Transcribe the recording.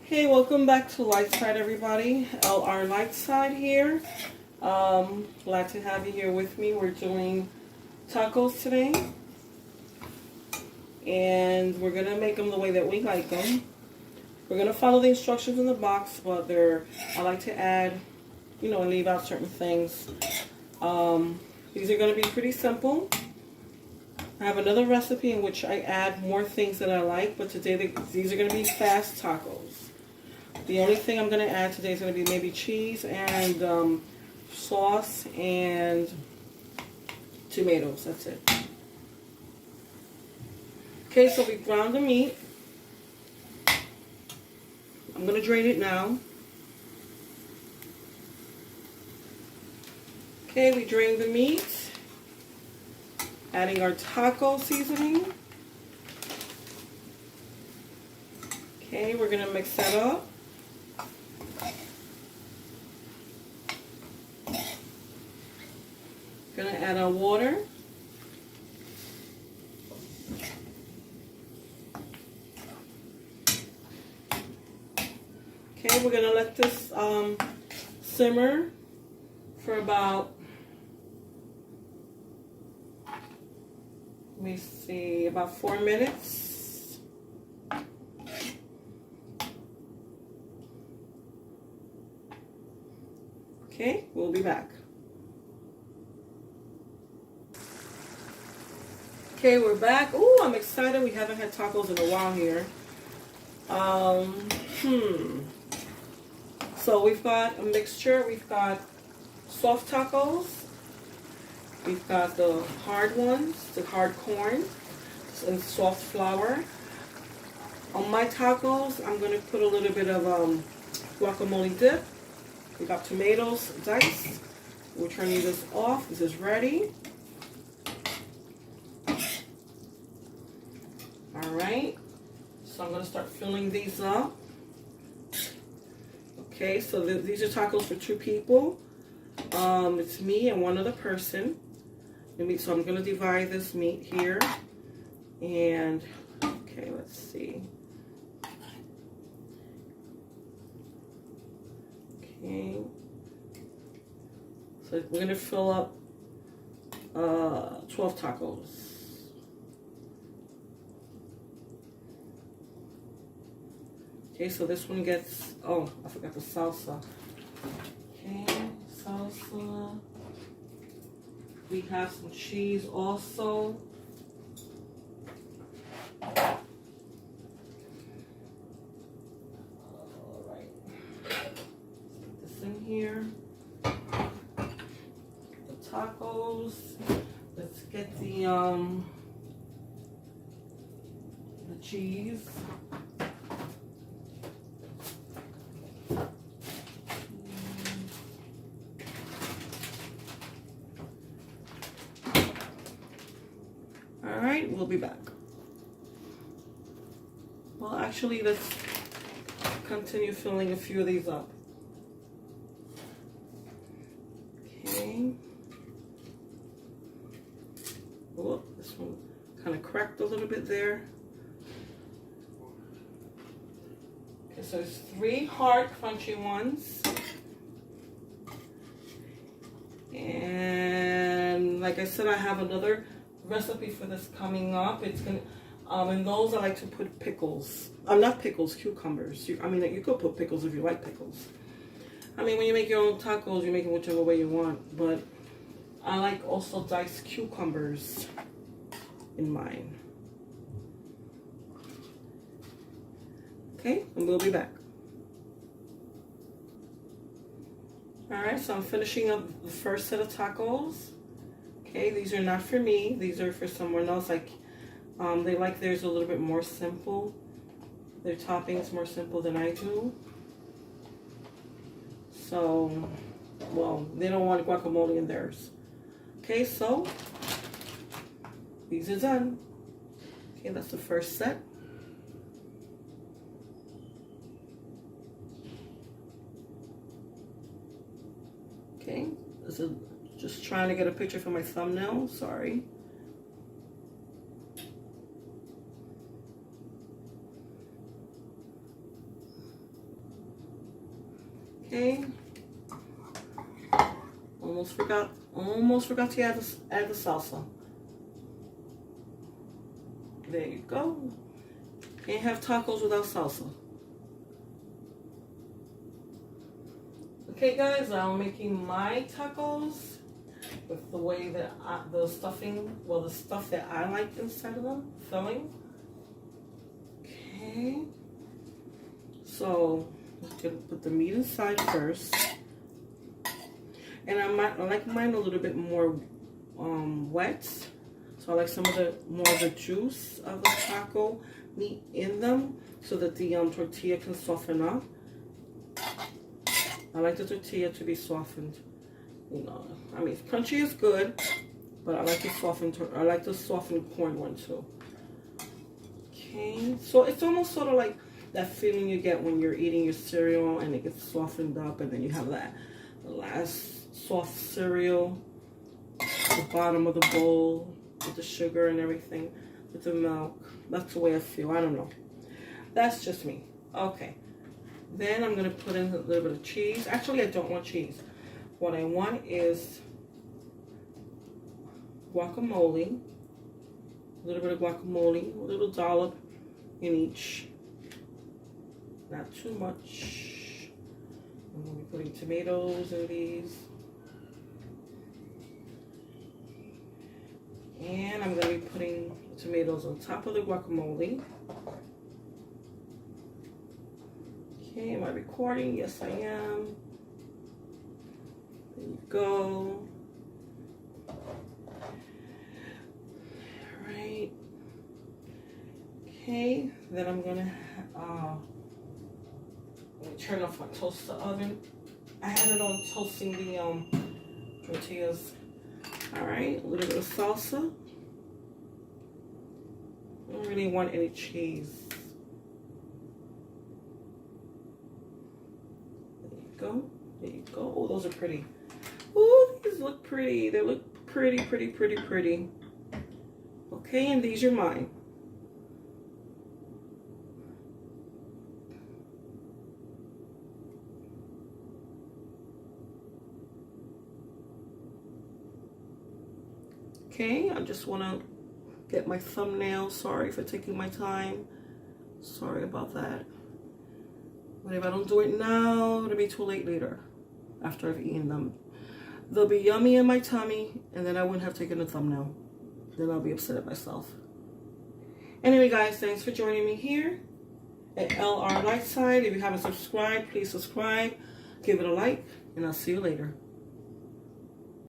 Hey, welcome back to Light Side, everybody. LR Light Side here. Glad to have you here with me. We're doing tacos today, and we're gonna make them the way that we like them. We're gonna follow the instructions in the box, but I like to add, and leave out certain things. These are gonna be pretty simple. I have another recipe in which I add more things that I like, but today these are gonna be fast tacos. The only thing I'm going to add today is going to be maybe cheese and sauce and tomatoes. That's it. Okay, so we ground the meat. I'm going to drain it now. Okay, we drained the meat. Adding our taco seasoning. Okay, we're going to mix that up. Gonna add our water. Okay, we're gonna let this simmer for about, let me see, about 4 minutes. Okay, we'll be back. Okay, we're back. Oh, I'm excited. We haven't had tacos in a while here. So we've got a mixture. We've got soft tacos. We've got the hard ones, the hard corn, and soft flour. On my tacos, I'm going to put a little bit of guacamole dip. We got tomatoes diced. We're turning this off. This is ready. Alright, so I'm going to start filling these up. Okay, so these are tacos for 2 people. It's me and one other person. So I'm going to divide this meat here. And, okay, let's see. Okay. So we're going to fill up 12 tacos. Okay, so this one gets, oh, I forgot the salsa. Okay, salsa. We have some cheese also. Alright. Put this in here. The tacos. Let's get the cheese. Alright, we'll be back. Well, actually, let's continue filling a few of these up. Okay. Oh, this one kind of cracked a little bit there. Okay, so there's 3 hard, crunchy ones. And like I said, I have another recipe for this coming up. It's gonna in those I like to put pickles. Not pickles, cucumbers. You could put pickles if you like pickles. When you make your own tacos, you make it whichever way you want, but I like also diced cucumbers in mine. Okay, and we'll be back. Alright, so I'm finishing up the first set of tacos. Okay, these are not for me. These are for someone else. They like theirs a little bit more simple. Their toppings more simple than I do. So, well, they don't want guacamole in theirs. Okay, so these are done. Okay, that's the first set. Okay, this is just trying to get a picture for my thumbnail. Sorry. Okay. Almost forgot to add the salsa. There you go. Can't have tacos without salsa. Okay guys, I'm making my tacos with the way that the stuffing, well, the stuff that I like inside of them, filling. Okay. So I'm gonna put the meat inside first. And I like mine a little bit more wet. So I like some of the more of the juice of the taco meat in them so that the tortilla can soften up. I like the tortilla to be softened. You know, I mean, crunchy is good, but I like the softened corn one too. Okay, so it's almost sort of like that feeling you get when you're eating your cereal and it gets softened up, and then you have that last soft cereal at the bottom of the bowl with the sugar and everything, with the milk. That's the way I feel. I don't know. That's just me. Okay. Then I'm going to put in a little bit of cheese. Actually, I don't want cheese. What I want is guacamole. A little bit of guacamole. A little dollop in each. Not too much. I'm going to be putting tomatoes in these. And I'm going to be putting tomatoes on top of the guacamole. Okay, am I recording? Yes, I am. There you go. Alright. Okay, then I'm going to turn off my toaster oven. I had it on toasting the tortillas. Alright, a little bit of salsa. I don't really want any cheese. There you go. There you go. Oh, those are pretty. Oh, these look pretty. They look pretty, pretty, pretty, pretty. Okay, and these are mine. Okay, I just want to get my thumbnail. Sorry for taking my time. Sorry about that. But if I don't do it now, it'll be too late later after I've eaten them. They'll be yummy in my tummy, and then I wouldn't have taken a thumbnail. Then I'll be upset at myself. Anyway, guys, thanks for joining me here at LR Lightside. If you haven't subscribed, please subscribe. Give it a like, and I'll see you later.